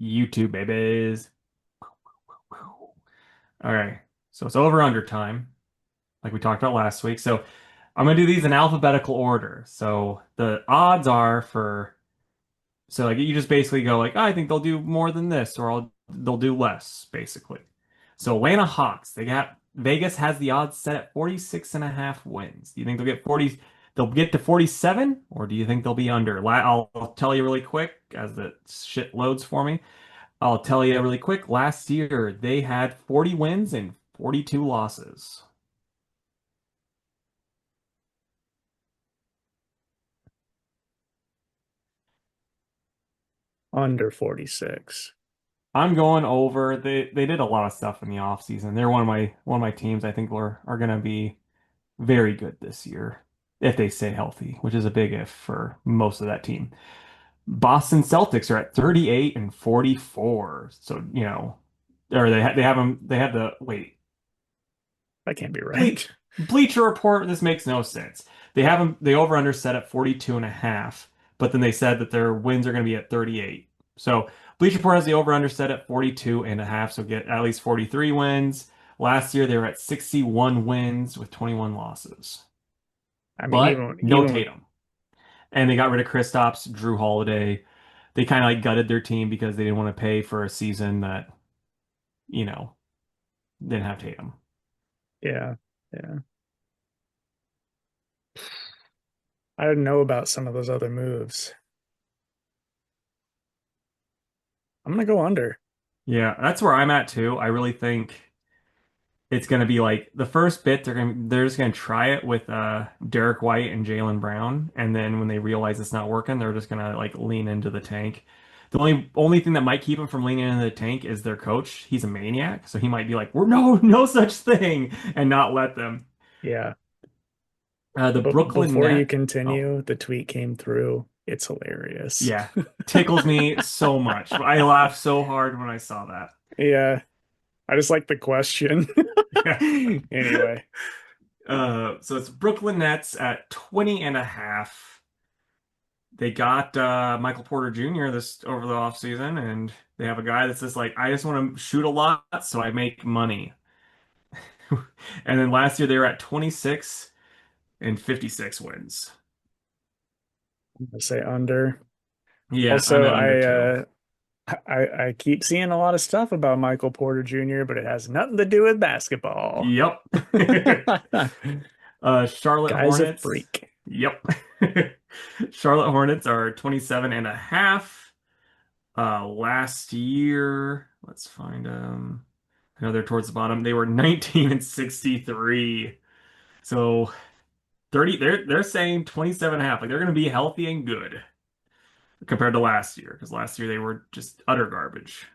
YouTube babies. All right. So it's over under time, like we talked about last week. So I'm gonna do these in alphabetical order. So the odds are for so like you just basically go like, "Oh, I think they'll do more than this, or they'll do less, basically. So Atlanta Hawks, they got Vegas has the odds set at 46 and a half wins. Do you think they'll get to 47, or do you think they'll be under? I'll tell you really quick as the shit loads for me. I'll tell you really quick. Last year, they had 40 wins and 42 losses. Under 46. I'm going over. They did a lot of stuff in the offseason. They're one of my teams I think are going to be very good this year if they stay healthy, which is a big if for most of that team. Boston Celtics are at 38 and 44. So, or they have the wait. That can't be Ble right. Bleacher Report, this makes no sense. They over under set at 42 and a half, but then they said that their wins are going to be at 38. So Bleacher Report has the over under set at 42 and a half, so get at least 43 wins. Last year they were at 61 wins with 21 losses. I mean, But even no even with Tatum. And they got rid of Kristaps, Drew Holiday. They kind of like gutted their team because they didn't want to pay for a season that, you know, didn't have Tatum. yeah, yeah. I didn't know about some of those other moves. I'm gonna go under. Yeah, that's where I'm at too. I really think it's going to be like the first bit they're just going to try it with Derek White and Jaylen Brown, and then when they realize it's not working, they're just going to like lean into the tank. The only thing that might keep them from leaning into the tank is their coach. He's a maniac, so he might be like, "We're no such thing," and not let them. Yeah. The But Brooklyn before you Net. Oh, continue, the tweet came through. It's hilarious. yeah, tickles me so much. I laughed so hard when I saw that. Yeah, I just like the question. Yeah. Anyway, So it's Brooklyn Nets at 20 and a half. They got Michael Porter Jr. this over the offseason, and they have a guy that says like, I just want to shoot a lot so I make money. And then last year they were at 26 and 56 wins. I'm gonna say under. Yeah, I'm Also, at under two. I keep seeing a lot of stuff about Michael Porter Jr., but it has nothing to do with basketball. Yep. Charlotte Guy's a Hornets. freak. Yep. Charlotte Hornets are 27 and a half. Last year, let's find I know they're towards the bottom. They were 19 and 63. So 30 they're saying 27 and a half. Like they're going to be healthy and good compared to last year because last year they were just utter garbage.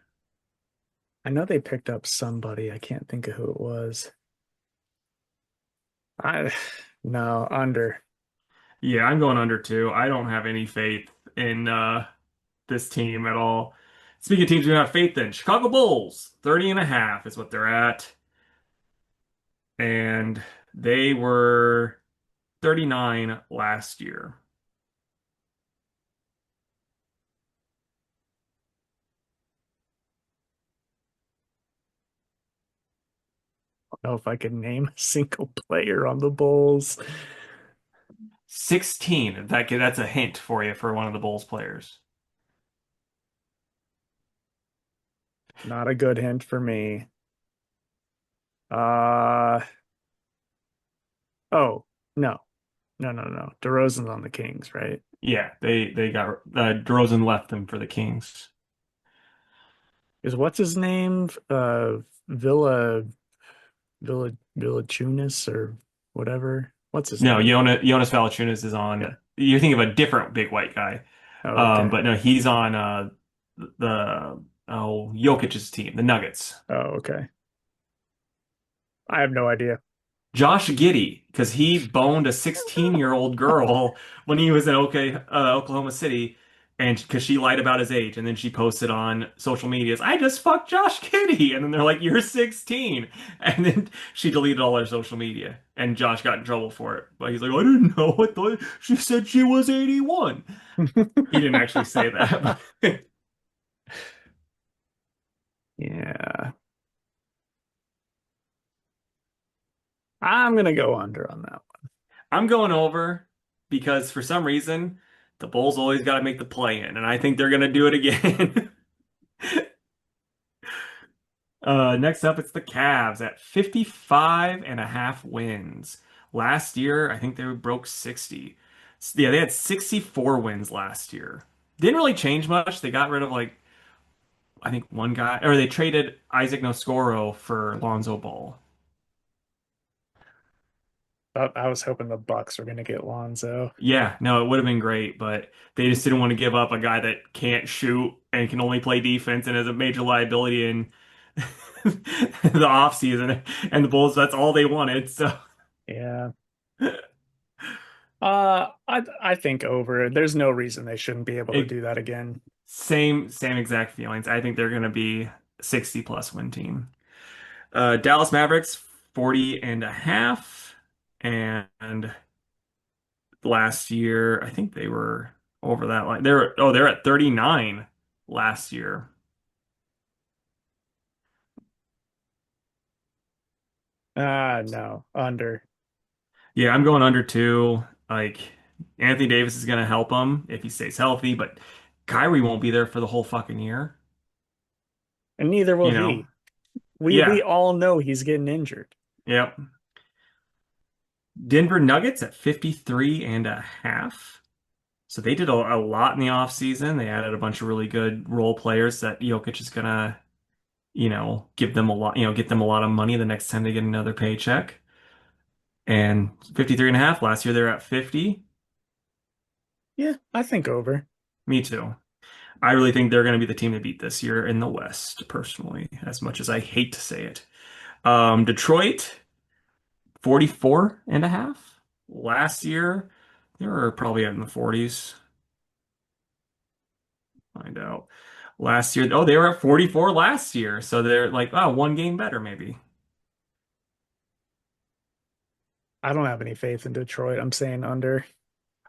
I know they picked up somebody. I can't think of who it was. I no under. Yeah, I'm going under two. I don't have any faith in this team at all. Speaking of teams we don't have faith in, Chicago Bulls, 30 and a half is what they're at. And they were 39 last year. I don't know if I could name a single player on the Bulls. 16. That's a hint for you for one of the Bulls players. Not a good hint for me. Uh oh, no. No. DeRozan's on the Kings, right? Yeah, they got DeRozan left them for the Kings. Is what's his name? Villachunas or whatever. What's his No, name? Jonas Valanciunas is on. Yeah. You're thinking of a different big white guy. Oh, okay. But no, he's on the Jokic's team, the Nuggets. Oh, okay. I have no idea. Josh Giddey, because he boned a 16-year-old girl when he was in Oklahoma City, and because she lied about his age, and then she posted on social medias, "I just fucked Josh Giddey," and then they're like, "You're 16," and then she deleted all her social media, and Josh got in trouble for it. But he's like, "I didn't know. I thought she said she was 81." He didn't actually say that. Yeah. I'm gonna go under on that I'm going over because for some reason the Bulls always got to make the play in, and I think they're going to do it again. Next up, it's the Cavs at 55 and a half wins. Last year, I think they broke 60. Yeah, they had 64 wins last year. Didn't really change much. They got rid of like I think one guy, or they traded Isaac Noscoro for Lonzo Ball. one. I was hoping the Bucks were gonna get Lonzo. Yeah, no, it would have been great, but they just didn't want to give up a guy that can't shoot and can only play defense and is a major liability in the offseason. And the Bulls, that's all they wanted. So Yeah. I think over. There's no reason they shouldn't be able to it, do that again. same exact feelings. I think they're going to be 60 plus win team. Dallas Mavericks 40 and a half, and last year I think they were over that line. They're at 39 last year. No, under. Yeah, I'm going under two. Like Anthony Davis is going to help him if he stays healthy, but Kyrie won't be there for the whole fucking year. And neither will You know? he. We Yeah. all know he's getting injured. Yep. Denver Nuggets at 53 and a half. So they did a lot in the offseason. They added a bunch of really good role players that Jokic is gonna, give them a lot, get them a lot of money the next time they get another paycheck. And 53 and a half last year they're at 50. Yeah, I think over. Me too. I really think they're going to be the team to beat this year in the West, personally, as much as I hate to say it. Detroit, 44 and a half. Last year, they were probably in the 40s. Find out. Last year, oh, they were at 44 last year. So they're like, oh, one game better, maybe. I don't have any faith in Detroit. I'm saying under.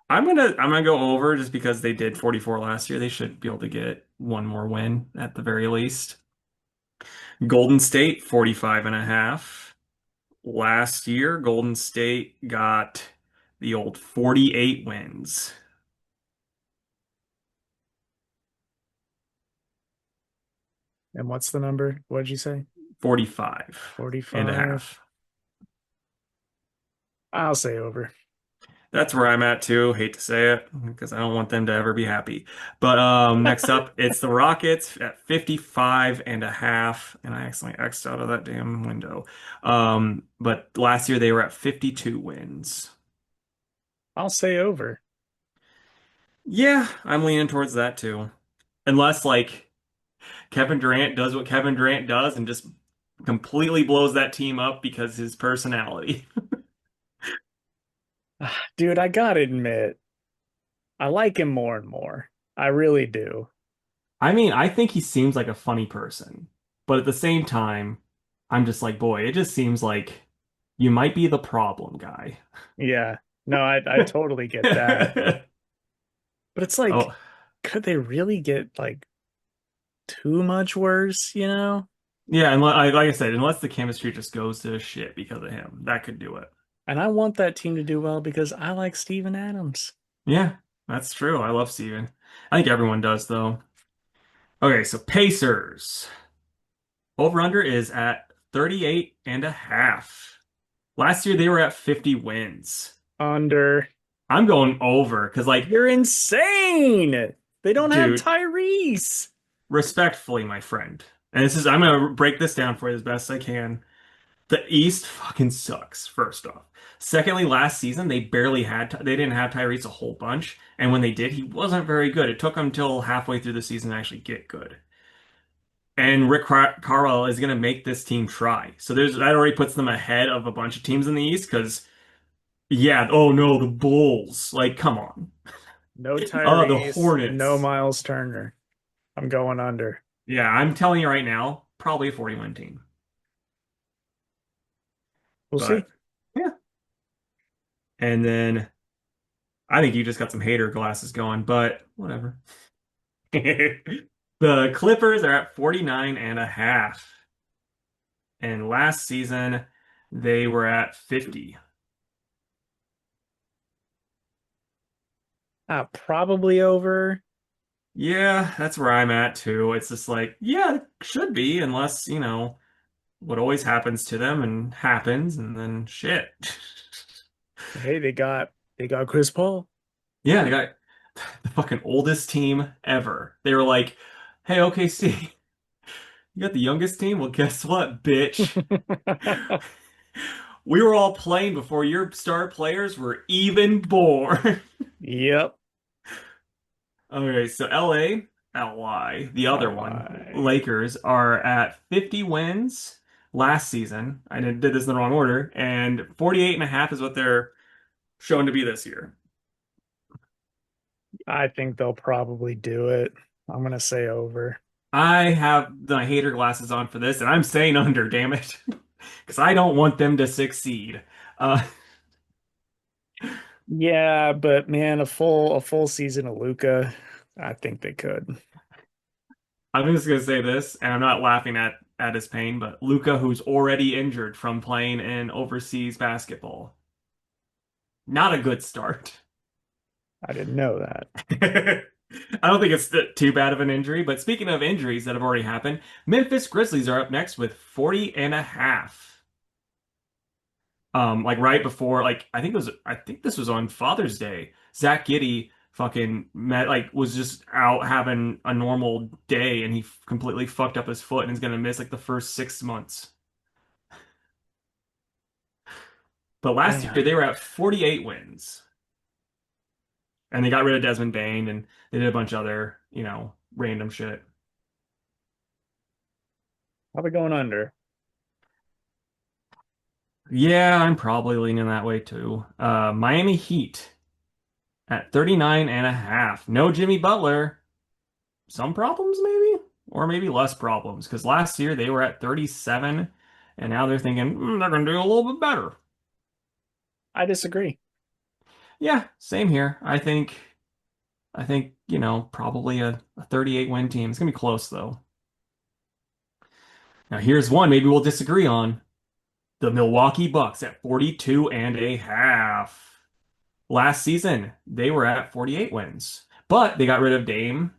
I'm gonna go over just because they did 44 last year. They should be able to get one more win at the very least. Golden State, 45 and a half. Last year, Golden State got the old 48 wins, And what's the number? What did you say? 45 and a 45. half. I'll say over. That's where I'm at too. Hate to say it because I don't want them to ever be happy. But next up, it's the Rockets at 55 and a half. And I accidentally X'd out of that damn window. But last year they were at 52 wins. I'll say over. Yeah, I'm leaning towards that too. Unless like Kevin Durant does what Kevin Durant does and just completely blows that team up because his personality. Dude, I gotta admit, I like him more and more. I really do. I mean, I think he seems like a funny person, but at the same time, I'm just like, boy, it just seems like you might be the problem guy. Yeah. No, I totally get that. But it's like, Oh, could they really get like too much worse, you know? yeah, and like I said, unless the chemistry just goes to shit because of him, that could do it. And I want that team to do well because I like Steven Adams. Yeah, that's true. I love Steven. I think everyone does, though. Okay, so Pacers. Over under is at 38 and a half. Last year they were at 50 wins. Under. I'm going over because, like, You're insane. They don't have dude, Tyrese. respectfully, my friend, and I'm gonna break this down for you as best I can. The East fucking sucks, first off. Secondly, last season they didn't have Tyrese a whole bunch, and when they did, he wasn't very good. It took him till halfway through the season to actually get good. And Rick Carlisle is gonna make this team try. So that already puts them ahead of a bunch of teams in the East because yeah, oh no, the Bulls. Like, come on. No The Tyrese, no Hornets. Miles Turner. I'm going under. Yeah, I'm telling you right now, probably a 40-win team. We'll see. But yeah. And then I think you just got some hater glasses going, but whatever. The The Clippers are at 49 and a half. And last season, they were at 50. Probably over. Yeah, that's where I'm at too. It's just like, yeah, it should be, unless, what always happens to them and happens, and then shit. Hey, they got Chris Paul. Yeah, they got the fucking oldest team ever. They were like, hey, OKC, you got the youngest team? Well, guess what, bitch? We were all playing before your star players were even born. Yep. Okay, so LA, the other one, LI. Lakers are at 50 wins last season. I did this in the wrong order, and 48 and a half is what they're shown to be this year. I think they'll probably do it. I'm gonna say over. I have the hater glasses on for this, and I'm saying under, damn it, because I don't want them to succeed. Uh, Yeah, but man, a full season of Luca, I think they could. I'm just gonna say this, and I'm not laughing at his pain, but Luca, who's already injured from playing in overseas basketball, not a good start. I didn't know that. I don't think it's too bad of an injury, but speaking of injuries that have already happened, Memphis Grizzlies are up next with 40 and a half. Like right before, like I think this was on Father's Day. Zach Giddey fucking was just out having a normal day and he completely fucked up his foot and is gonna miss like the first 6 months. But last year Damn. they were at 48 wins and they got rid of Desmond Bane and they did a bunch of other, random shit. Probably going under. Yeah, I'm probably leaning that way too. Miami Heat at 39 and a half. No Jimmy Butler. Some problems maybe, or maybe less problems because last year they were at 37 and now they're thinking they're going to do a little bit better. I disagree. Yeah, same here. I think, probably a 38 win team. It's going to be close though. Now here's one maybe we'll disagree on. The Milwaukee Bucks at 42 and a half. Last season, they were at 48 wins, but they got rid of Dame.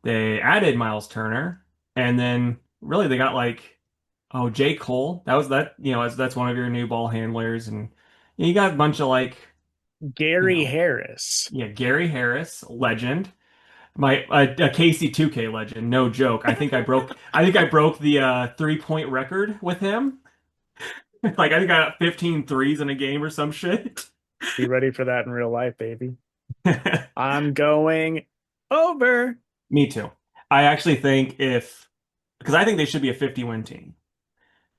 They added Miles Turner, and then really they got like, oh, J. Cole. That's one of your new ball handlers, and you got a bunch of like, you Gary know, Harris. yeah, Gary Harris, legend. A Casey 2K legend, no joke. I think I broke the 3-point record with him. Like I think I got 15 threes in a game or some shit. Be ready for that in real life, baby. I'm going over. Me too. I actually think because I think they should be a 50 win team.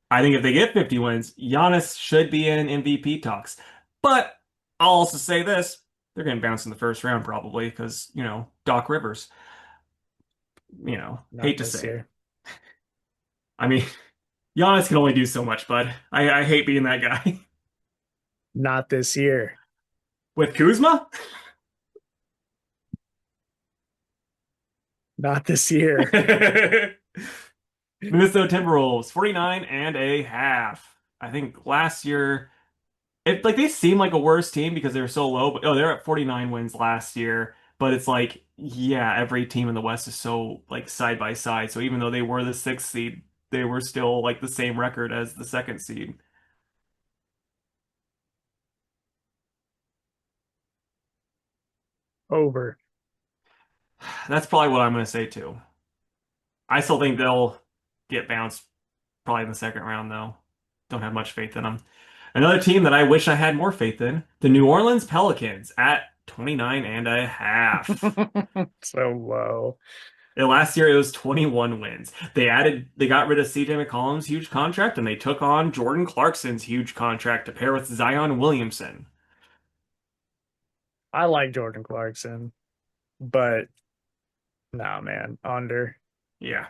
I think if they get 50 wins, Giannis should be in MVP talks. But I'll also say this, they're going to bounce in the first round probably because, Doc Rivers, Not hate to this say it. year. I mean, Giannis can only do so much, bud. I hate being that guy. Not this year. With Kuzma, Not this year. Minnesota Timberwolves, 49 and a half. I think last year they seem like a worse team because they were so low, but they're at 49 wins last year. But it's like, yeah, every team in the West is so like side by side. So even though they were the sixth seed, they were still like the same record as the second seed. Over. That's probably what I'm going to say too. I still think they'll get bounced probably in the second round though. Don't have much faith in them. Another team that I wish I had more faith in, the New Orleans Pelicans at 29 and a half. So low. And last year it was 21 wins. They got rid of CJ McCollum's huge contract and they took on Jordan Clarkson's huge contract to pair with Zion Williamson. I like Jordan Clarkson, but nah, man, under. Yeah.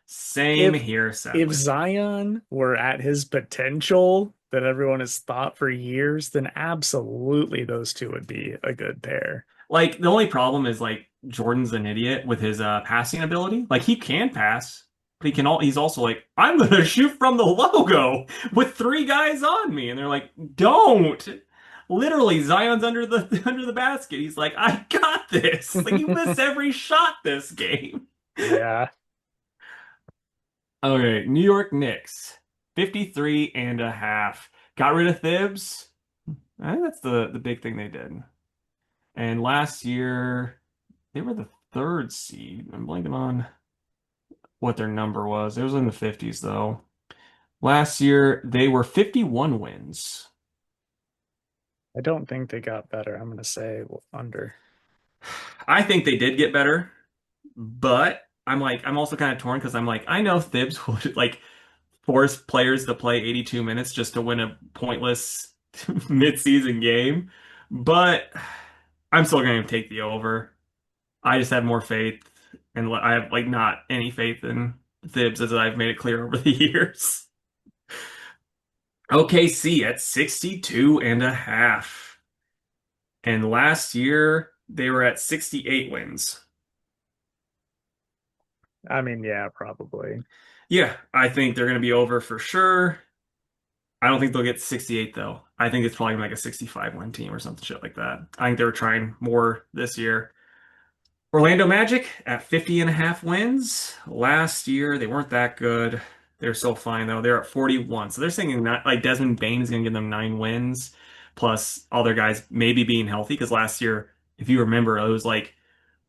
Same If here, if sadly. Zion were at his potential that everyone has thought for years, then absolutely those two would be a good pair. Like the only problem is like Jordan's an idiot with his passing ability. Like he can pass, but he's also like, I'm gonna shoot from the logo with three guys on me. And they're like, don't. Literally, Zion's under the under the basket. He's like, I got this. Like you miss every shot this game. Yeah. Okay, New York Knicks, 53 and a half. Got rid of Thibs. I think that's the big thing they did. And last year, they were the third seed. I'm blanking on what their number was. It was in the 50s, though. Last year, they were 51 wins. I don't think they got better. I'm gonna say under. I think they did get better, but I'm also kind of torn because I'm like, I know Thibs would like force players to play 82 minutes just to win a pointless mid-season game, but I'm still going to take the over. I just have more faith, and I have like not any faith in Thibs as I've made it clear over the years. OKC at 62 and a half. And last year they were at 68 wins. I mean, yeah, probably. Yeah, I think they're going to be over for sure. I don't think they'll get 68 though. I think it's probably like a 65 win team or something shit like that. I think they were trying more this year. Orlando Magic at 50 and a half wins. Last year, they weren't that good. They're still fine though. They're at 41. So they're saying not like Desmond Bain is going to give them 9 wins, plus all their guys maybe being healthy. Because last year, if you remember, it was like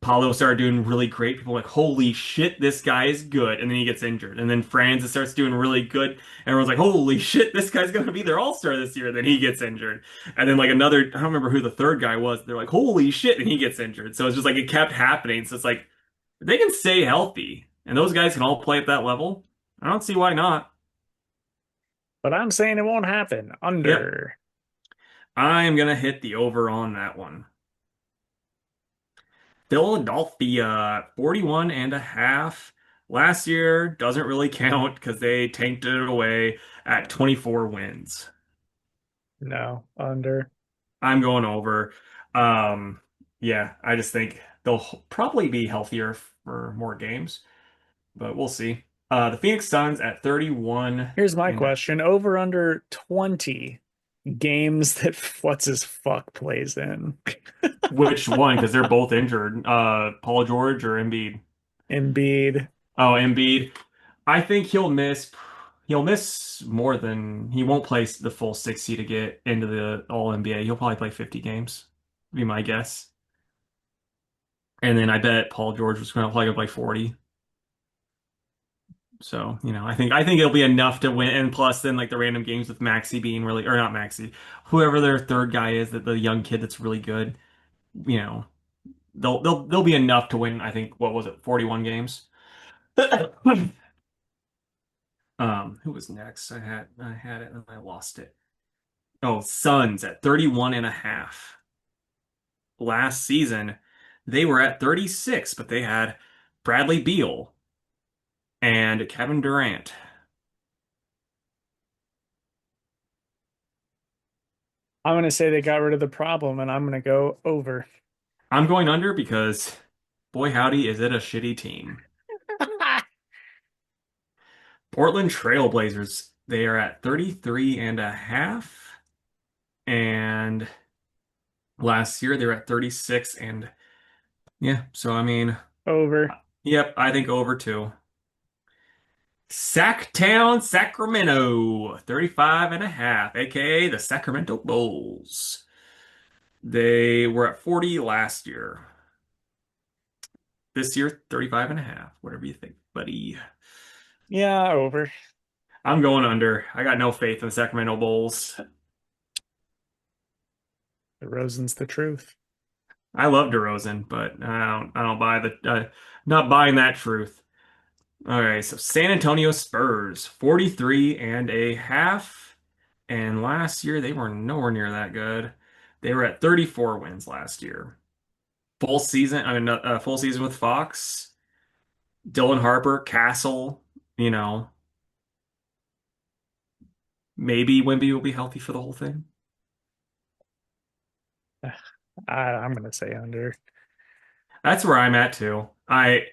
Paulo started doing really great. People were like, holy shit, this guy is good. And then he gets injured. And then Franz starts doing really good. Everyone's like, holy shit, this guy's going to be their all-star this year. And then he gets injured. And then like another, I don't remember who the third guy was. They're like, holy shit, and he gets injured. So it's just like it kept happening. So it's like they can stay healthy. And those guys can all play at that level. I don't see why not. But I'm saying it won't happen. Yep. Under. I'm going to hit the over on that one. Philadelphia, 41 and a half. Last year doesn't really count because they tanked it away at 24 wins. No, under. I'm going over. Um, yeah, I just think they'll probably be healthier for more games, but we'll see. The Phoenix Suns at 31 Here's my and question. Over under 20 games that what's his fuck plays in. which one? Because they're both injured. Paul George or Embiid? Embiid. Oh, Embiid. I think he'll miss more than he won't play the full 60 to get into the All NBA. He'll probably play 50 games, be my guess. And then I bet Paul George was going to play 40. So, I think it'll be enough to win. And plus then like the random games with Maxi being really or not Maxi, whoever their third guy is, that the young kid that's really good, you know, they'll be enough to win, I think, what was it, 41 games? Who was next? I had it and I lost it. Oh, Suns at 31 and a half. Last season, they were at 36, but they had Bradley Beal and Kevin Durant. I'm gonna say they got rid of the problem, and I'm gonna go over. I'm going under because, boy, howdy, is it a shitty team. Portland Trailblazers, they are at 33 and a half. And last year, they were at 36. And yeah, so I mean, Over. yep, I think over too. Sacktown, Sacramento, 35 and a half, aka the Sacramento Bulls. They were at 40 last year. This year, 35 and a half. Whatever you think, buddy. Yeah, over. I'm going under. I got no faith in the Sacramento Bulls. DeRozan's the truth. I love DeRozan, but I don't buy not buying that truth. All right, so San Antonio Spurs, 43 and a half. And last year they were nowhere near that good. They were at 34 wins last year. Full season with Fox, Dylan Harper, Castle, you know, maybe Wemby will be healthy for the whole thing. I'm gonna say under. That's where I'm at too. I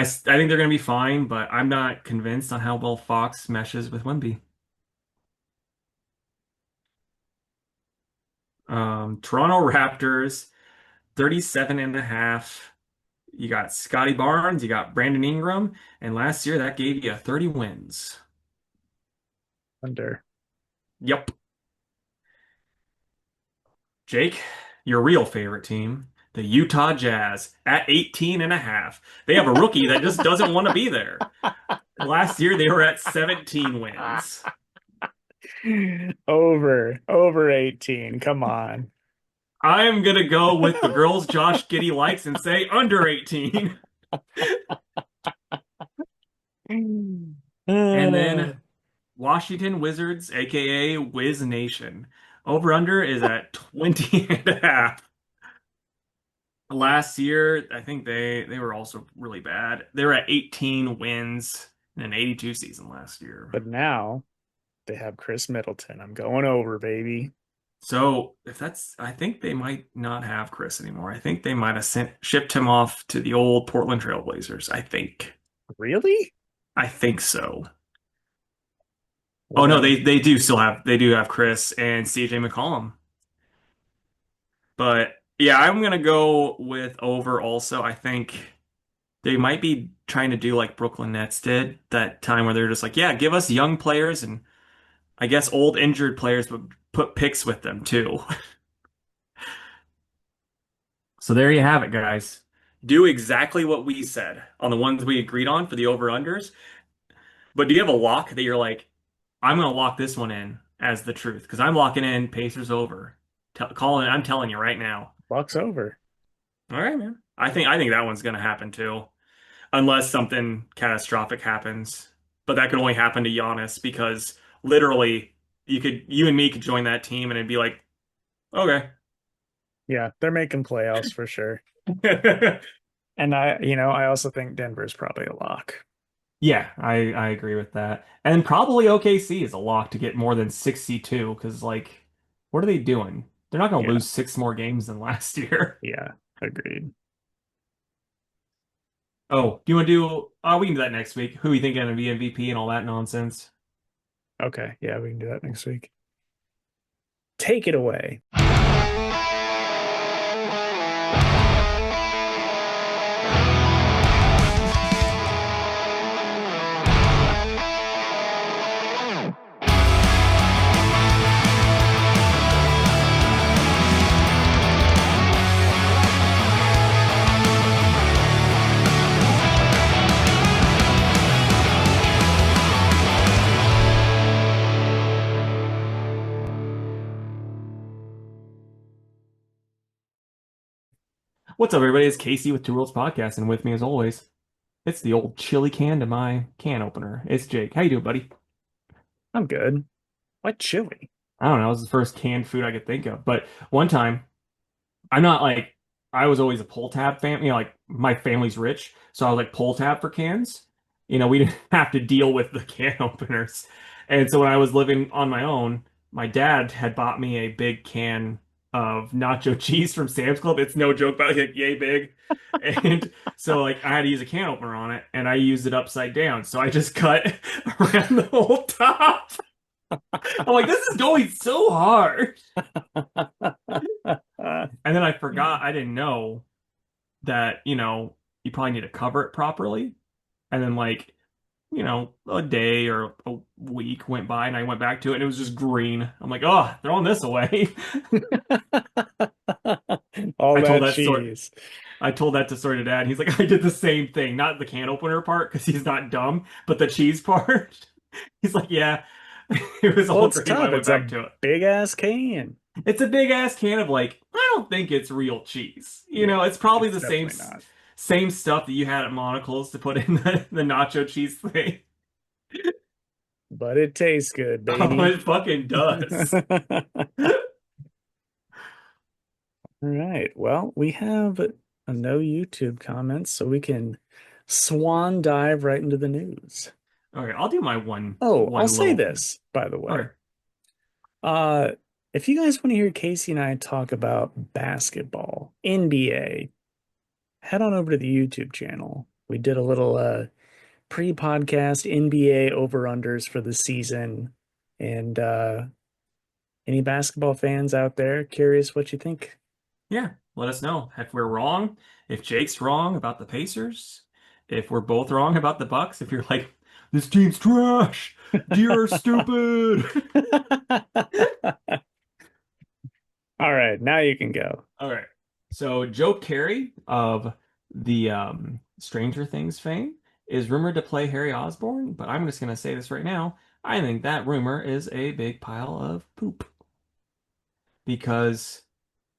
think they're going to be fine, but I'm not convinced on how well Fox meshes with Wemby. Toronto Raptors, 37 and a half. You got Scotty Barnes, you got Brandon Ingram, and last year that gave you 30 wins. Under. Yep. Jake, your real favorite team, the Utah Jazz, at 18 and a half. They have a rookie that just doesn't want to be there. Last year they were at 17 wins. Over 18. Come on. I'm gonna go with the girls Josh Giddey likes and say under 18. And then Uh, Washington Wizards, aka Wiz Nation. Over under is at 20 and a half. Last year, I think they were also really bad. They were at 18 wins in an 82 season last year. but now they have Chris Middleton. I'm going over, baby. So if that's, I think they might not have Chris anymore. I think they might have shipped him off to the old Portland Trailblazers. Really? I think so. Oh Well no, then, they do have Chris and CJ McCollum. But yeah, I'm gonna go with over also. I think they might be trying to do like Brooklyn Nets did that time where they're just like, yeah, give us young players and I guess old injured players, but put picks with them too. So there you have it, guys. Do exactly what we said on the ones we agreed on for the over-unders. But do you have a lock that you're like, I'm gonna lock this one in as the truth? Because I'm locking in Pacers over. I'm telling you right now. Bucks over. All right, man. I think that one's gonna happen too, unless something catastrophic happens. But that could only happen to Giannis because literally you and me could join that team and it'd be like, okay. Yeah, they're making playoffs for sure. And I also think Denver's probably a lock. Yeah, I agree with that. And probably OKC is a lock to get more than 62 because like what are they doing? They're not gonna Yeah, lose six more games than last year. yeah, agreed. Oh, do you want to do we can do that next week. Who you think gonna be MVP and all that nonsense? Okay, yeah, we can do that next week. Take it away. What's up, everybody? It's Casey with Two Worlds Podcast, and with me as always, it's the old chili can to my can opener. It's Jake. How you doing, buddy? I'm good. What chili? I don't know, it was the first canned food I could think of. But one time I'm not like I was always a pull tab fan. Like my family's rich, so I was like pull tab for cans. We didn't have to deal with the can openers. And so when I was living on my own, my dad had bought me a big can of nacho cheese from Sam's Club. It's no joke, about like yay big. And so like I had to use a can opener on it, and I used it upside down. So I just cut around the whole top. I'm like, this is going so hard. And then I forgot, I didn't know that, you probably need to cover it properly. And then like, a day or a week went by and I went back to it and it was just green. I'm like, oh, throwing this away. All I told that that sort cheese. I told that to sort of dad. He's like, I did the same thing, not the can opener part because he's not dumb, but the cheese part. He's like, yeah, it was Well, all it's green when tough. I went It's back a to it. big ass can. It's a big ass can of like, I don't think it's real cheese. Yeah, It's probably it's the same definitely not. same stuff that you had at Monocle's to put in the nacho cheese thing. But it tastes good, Oh, baby. it fucking does. All right. Well, we have a no YouTube comments, so we can swan dive right into the news. Okay, I'll do my one Oh, I'll one say little. this, by the way. Okay. Uh, if you guys want to hear Casey and I talk about basketball, NBA, head on over to the YouTube channel. We did a little pre-podcast NBA over-unders for the season. And any basketball fans out there curious what you think? Yeah, let us know if we're wrong, if Jake's wrong about the Pacers, if we're both wrong about the Bucks, if you're like, this team's trash, you're stupid. All right, now you can go. All right. So Joe Carey of the Stranger Things fame is rumored to play Harry Osborn, but I'm just gonna say this right now. I think that rumor is a big pile of poop because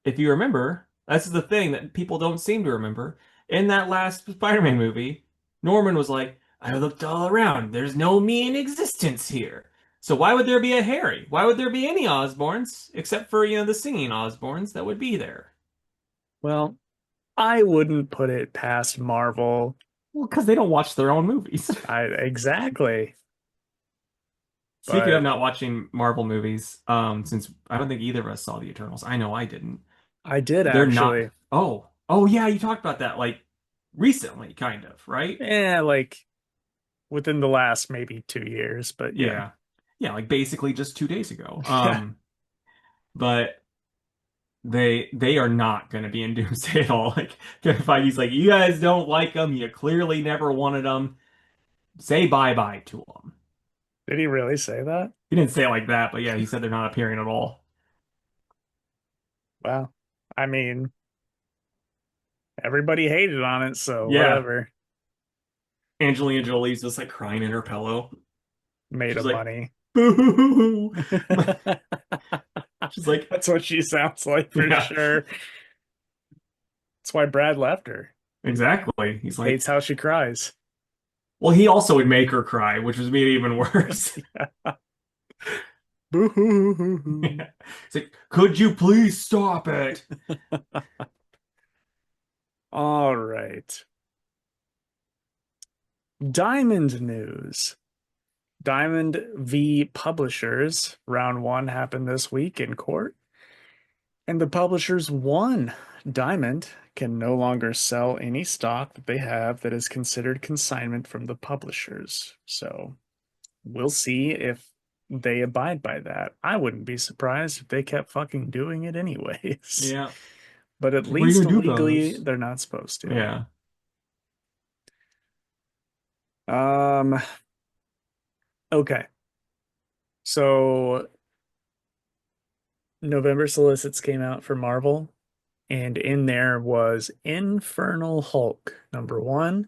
if you remember, that's the thing that people don't seem to remember. In that last Spider-Man movie, Norman was like, I looked all around. There's no me in existence here. So why would there be a Harry? Why would there be any Osborns except for, the singing Osborns that would be there? Well, I wouldn't put it past Marvel. Well, because they don't watch their own movies. I exactly, Speaking of but not watching Marvel movies, since I don't think either of us saw the Eternals, I know I didn't. I did They're not. actually. Oh yeah, you talked about that like recently, kind of, right? Yeah, like within the last maybe 2 years, but yeah. Yeah. Yeah, like basically just 2 days ago. Yeah. But they are not going to be in Doomsday at all. Like Kevin Feige's like, you guys don't like them. You clearly never wanted them. Say bye-bye to them. Did he really say that? He didn't say it like that, but yeah, he said they're not appearing at all. Wow. I mean, everybody hated on it, so Yeah. whatever. Angelina Jolie's just like crying in her pillow. Made She's of like, money. boo. She's like, That's what she sounds like for yeah, sure. That's why Brad left her. exactly. He's like, Hates how she cries. well, he also would make her cry, which was made it even worse. Boo-hoo-hoo-hoo. Yeah. It's like, could you please stop it? All right. Diamond news. Diamond v. Publishers. Round one happened this week in court, and the publishers won. Diamond can no longer sell any stock that they have that is considered consignment from the publishers. So we'll see if they abide by that. I wouldn't be surprised if they kept fucking doing it anyways. Yeah. But at Like, what are you least gonna do about legally, this? they're not supposed to. Yeah. Um, okay. So November solicits came out for Marvel, and in there was Infernal Hulk #1,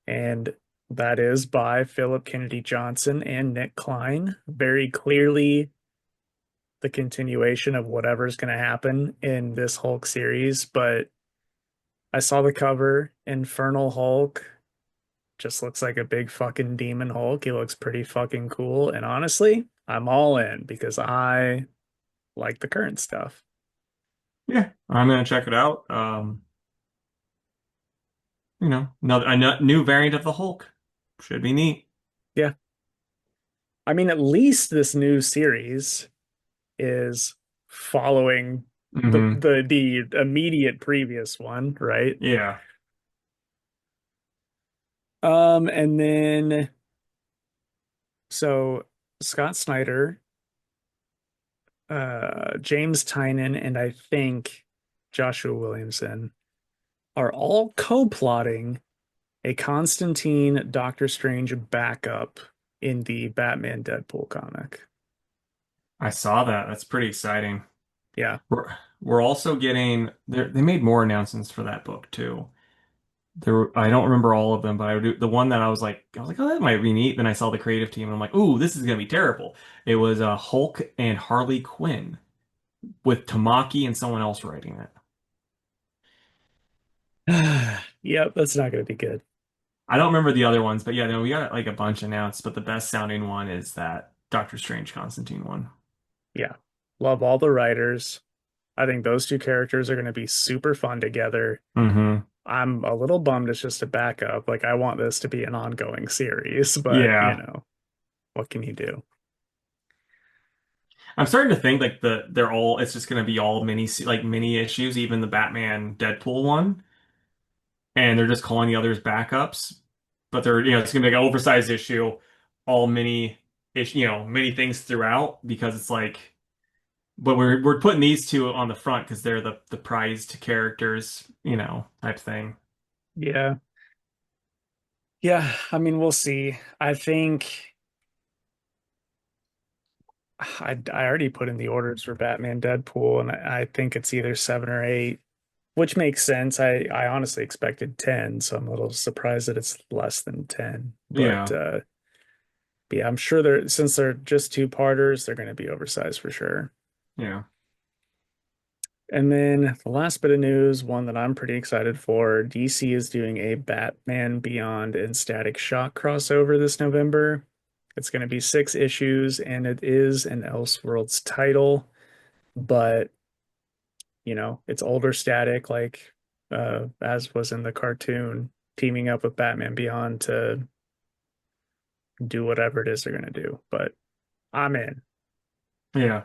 and that is by Philip Kennedy Johnson and Nick Klein. Very clearly the continuation of whatever's going to happen in this Hulk series, but I saw the cover. Infernal Hulk just looks like a big fucking demon Hulk. He looks pretty fucking cool, and honestly, I'm all in because I like the current stuff. Yeah. I'm gonna check it out. Another a new variant of the Hulk. Should be neat. Yeah. I mean, at least this new series is following Hmm. the immediate previous one, right? Yeah. And then so Scott Snyder, James Tynion, and I think Joshua Williamson are all co-plotting a Constantine Doctor Strange backup in the Batman Deadpool comic. I saw that. That's pretty exciting. Yeah. We're we're also getting they made more announcements for that book too. I don't remember all of them, but the one that I was like, oh, that might be neat. Then I saw the creative team and I'm like, ooh, this is gonna be terrible. It was Hulk and Harley Quinn with Tamaki and someone else writing it. Yep, that's not going to be good. I don't remember the other ones, but yeah, no, we got like a bunch announced, but the best sounding one is that Doctor Strange Constantine one. Yeah. Love all the writers. I think those two characters are going to be super fun together. Hmm. I'm a little bummed it's just a backup. Like, I want this to be an ongoing series, but Yeah. what can you do? I'm starting to think like they're all it's just gonna be all mini issues, even the Batman Deadpool one. and they're just calling the others backups. But they're, it's gonna be like an oversized issue, all mini many things throughout because it's like, but we're putting these two on the front because they're the prized characters, type thing. Yeah. Yeah, I mean, we'll see. I think I already put in the orders for Batman Deadpool, and I think it's either 7 or 8, which makes sense. I honestly expected 10, so I'm a little surprised that it's less than 10. Yeah, But yeah, I'm sure they're since they're just two-parters, they're going to be oversized for sure. yeah. And then the last bit of news, one that I'm pretty excited for, DC is doing a Batman Beyond and Static Shock crossover this November. It's going to be 6 issues, and it is an Elseworlds title, but it's older Static, like as was in the cartoon, teaming up with Batman Beyond to do whatever it is they're going to do. But I'm in. Yeah.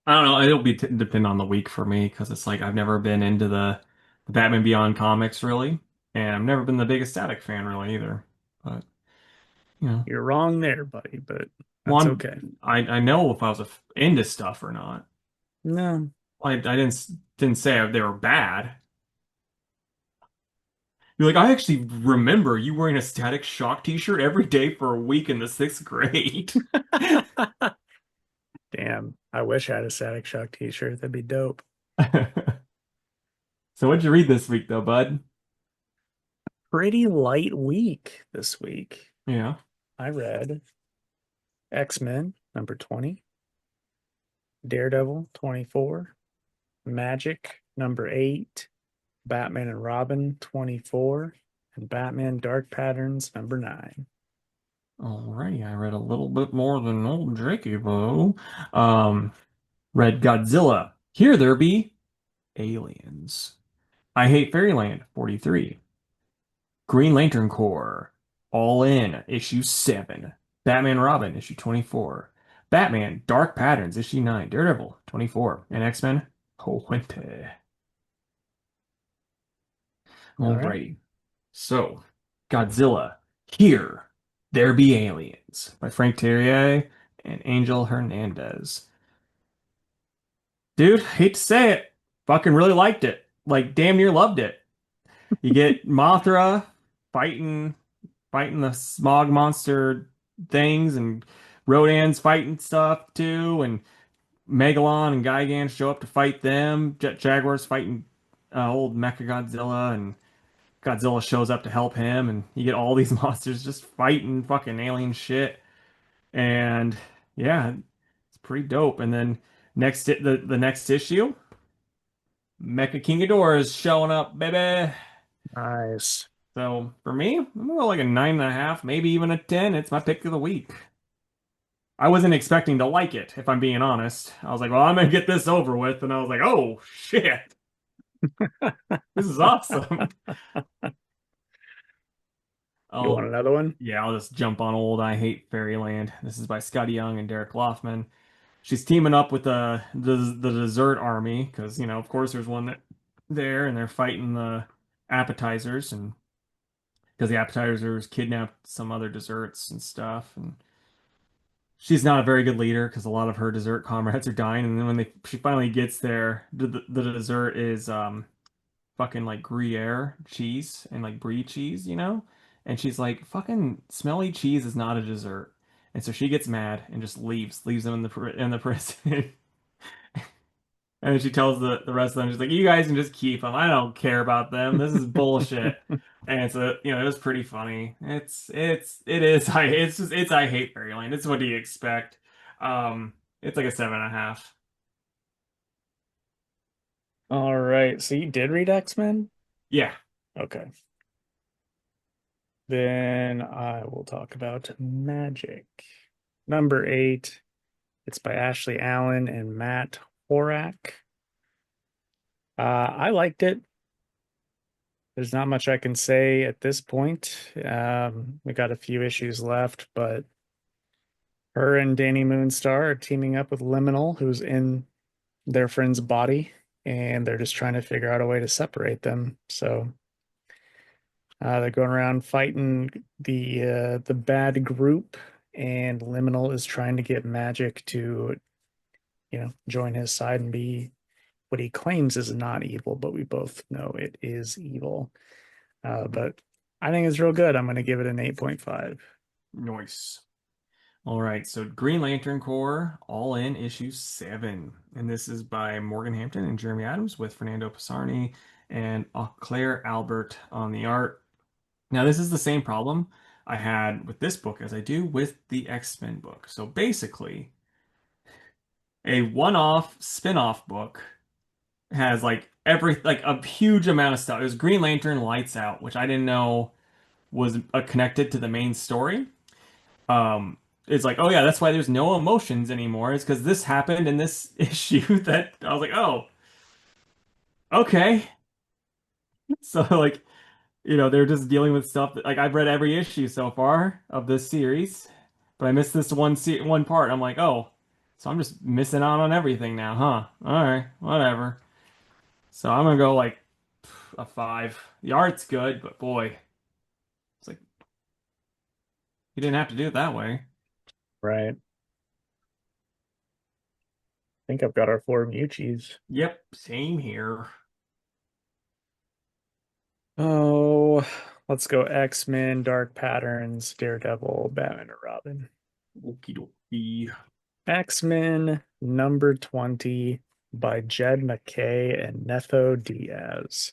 I don't know. It'll be depend on the week for me because it's like I've never been into the Batman Beyond comics really, and I've never been the biggest Static fan really either. But you know, You're wrong there, buddy, but well, that's okay. I know if I was into stuff or not. No. I didn't say they were bad. You're like, I actually remember you wearing a Static Shock t-shirt every day for a week in the sixth grade. Damn, I wish I had a Static Shock t-shirt. That'd be dope. So what'd you read this week though, bud? Pretty light week this week. Yeah. I read X-Men number 20, Daredevil 24, Magic number 8, Batman and Robin 24, and Batman Dark Patterns number 9. Alrighty, I read a little bit more than old Jakey Boo. Um, read Godzilla. Here there be aliens. I Hate Fairyland 43. Green Lantern Corps. All In, issue 7. Batman Robin, issue 24. Batman Dark Patterns, issue 9. Daredevil 24. And X-Men Puente. All right. Alrighty. So, Godzilla. Here there be aliens by Frank Terrier and Angel Hernandez. Dude, hate to say it, fucking really liked it. Like damn near loved it. You get Mothra fighting the smog monster things, and Rodan's fighting stuff too, and Megalon and Gigan show up to fight them. Jet Jaguar's fighting old Mecha Godzilla, and Godzilla shows up to help him, and you get all these monsters just fighting fucking alien shit. And yeah, it's pretty dope. And then the next issue, Mecha King Ghidorah is showing up, baby. Nice. So for me, I'm gonna go like a 9.5, maybe even a 10. It's my pick of the week. I wasn't expecting to like it, if I'm being honest. I was like, well, I'm gonna get this over with, and I was like, oh shit, this is awesome. You want Oh another one? yeah, I'll just jump on old I Hate Fairyland. This is by Scotty Young and Derek Loffman. She's teaming up with the dessert army because of course there's one there, and they're fighting the appetizers, and because the appetizers kidnapped some other desserts and stuff, and she's not a very good leader because a lot of her dessert comrades are dying. And then when she finally gets there, the dessert is fucking like Gruyere cheese and like brie cheese, and she's like, fucking smelly cheese is not a dessert. And so she gets mad and just leaves them in the prison. And then she tells the rest of them, she's like, you guys can just keep them. I don't care about them. This is bullshit. And so, it was pretty funny. It is, it's I Hate Fairyland. It's what do you expect? It's like a 7.5. All right. So you did read X-Men? Yeah. Okay. Then I will talk about Magic. Number 8. It's by Ashley Allen and Matt Horak. I liked it. There's not much I can say at this point. We got a few issues left, but her and Danny Moonstar are teaming up with Liminal, who's in their friend's body, and they're just trying to figure out a way to separate them. So They're going around fighting the bad group, and Liminal is trying to get Magic to, join his side and be what he claims is not evil, but we both know it is evil. But I think it's real good. I'm going to give it an 8.5. Nice. All right, so Green Lantern Corps, all in issue 7. And this is by Morgan Hampton and Jeremy Adams with Fernando Pisarni and Claire Albert on the art. Now, this is the same problem I had with this book as I do with the X-Men book. So basically, a one-off spin-off book has like a huge amount of stuff. It was Green Lantern Lights Out, which I didn't know was connected to the main story. Um, it's like, oh yeah, that's why there's no emotions anymore. It's because this happened in this issue that I was like, oh, okay. So like, they're just dealing with stuff that like I've read every issue so far of this series, but I missed this one part. I'm like, oh, so I'm just missing out on everything now, huh? All right, whatever. So I'm gonna go like a 5. The art's good, but boy, it's like you didn't have to do it that way. Right. I think I've got our four Muchis. Yep, same here. Oh, let's go X-Men, Dark Patterns, Daredevil, Batman, and Robin. Okie dokie. X-Men number 20 by Jed McKay and Netho Diaz.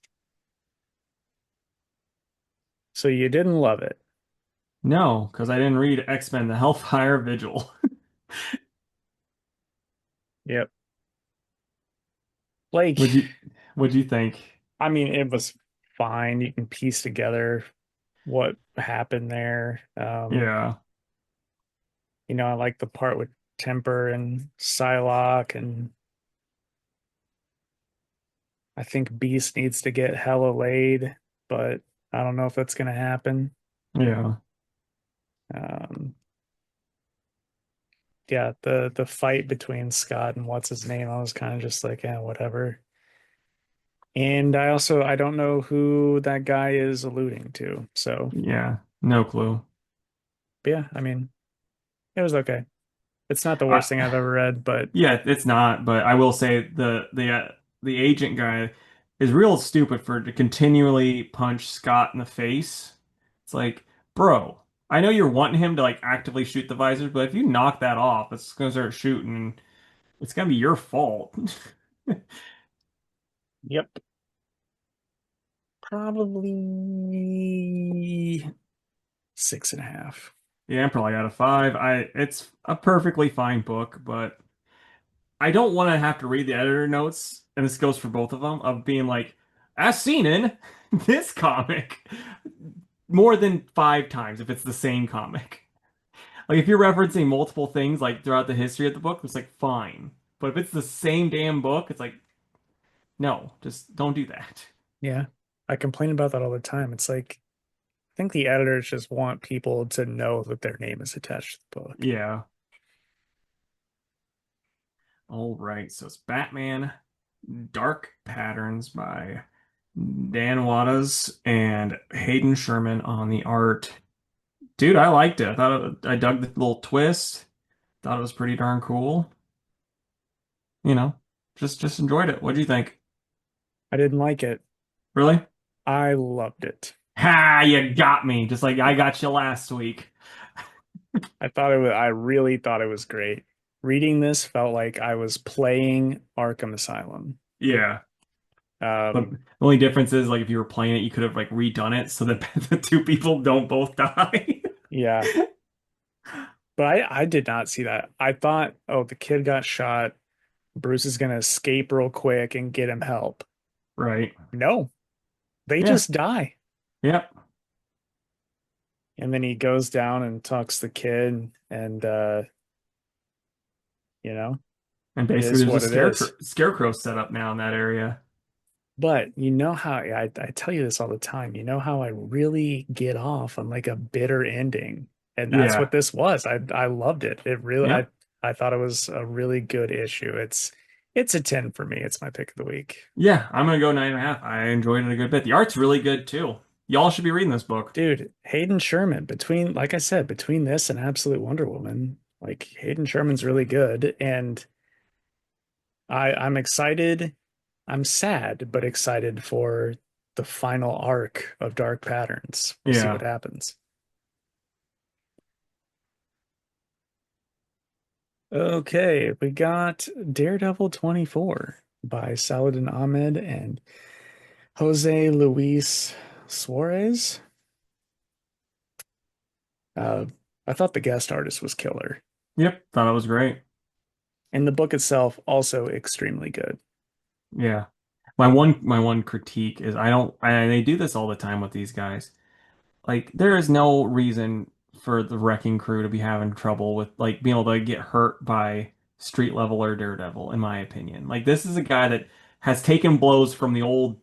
So you didn't love it. No, because I didn't read X-Men: The Hellfire Vigil. Yep. Like, Would you What'd you think? I mean, it was fine. You can piece together what happened there. Yeah, I like the part with Temper and Psylocke, and I think Beast needs to get hella laid, but I don't know if that's gonna happen. yeah, Um, yeah, the fight between Scott and what's his name, I was kind of just like, yeah, whatever. And I don't know who that guy is alluding to. So, yeah. No clue. but yeah, I mean, it was okay. It's not the worst I, thing I've ever read, but yeah, it's not, but I will say the agent guy is real stupid for to continually punch Scott in the face. It's like, bro, I know you're wanting him to like actively shoot the visors, but if you knock that off, it's gonna start shooting. It's gonna be your fault. yep, probably 6.5. Yeah, I'm probably out of 5. It's a perfectly fine book, but I don't want to have to read the editor notes, and this goes for both of them, of being like, as seen in this comic, more than 5 times if it's the same comic. Like if you're referencing multiple things like throughout the history of the book, it's like fine. But if it's the same damn book, it's like, no, just don't do that. Yeah, I complain about that all the time. It's like, I think the editors just want people to know that their name is attached to the book. Yeah. All right, so it's Batman Dark Patterns by Dan Wattas and Hayden Sherman on the art. Dude, I liked it. I dug the little twist. Thought it was pretty darn cool. You know, just enjoyed it. What'd you think? I didn't like it. Really? I loved it. Ha, you got me. Just like I got you last week. I really thought it was great. Reading this felt like I was playing Arkham Asylum. Yeah. But Um, the only difference is like if you were playing it, you could have like redone it so that the two people don't both die. yeah, but I did not see that. I thought, oh, the kid got shot. Bruce is gonna escape real quick and get him help. Right. No, they Yeah. just die. Yep. And then he goes down and talks to the kid, and you know, And it basically is there's a what it is. scarecrow set up now in that area. But you know how I tell you this all the time. You know how I really get off on like a bitter ending, and that's what Yeah. this was. I loved it. It really Yep. I thought it was a really good issue. It's a 10 for me. It's my pick of the week. Yeah, I'm gonna go 9.5. I enjoyed it a good bit. The art's really good too. Y'all should be reading this book. Dude, Hayden Sherman, between, like I said, between this and Absolute Wonder Woman, like Hayden Sherman's really good. And I'm excited. I'm sad, but excited for the final arc of Dark Patterns. We'll see what Yeah. happens. Okay, we got Daredevil 24 by Saladin Ahmed and Jose Luis Suarez. Uh, I thought the guest artist was killer, Yep. Thought it was great. and the book itself also extremely good. Yeah. My one critique is they do this all the time with these guys. Like there is no reason for the Wrecking Crew to be having trouble with like being able to get hurt by Street Level or Daredevil, in my opinion. Like this is a guy that has taken blows from the old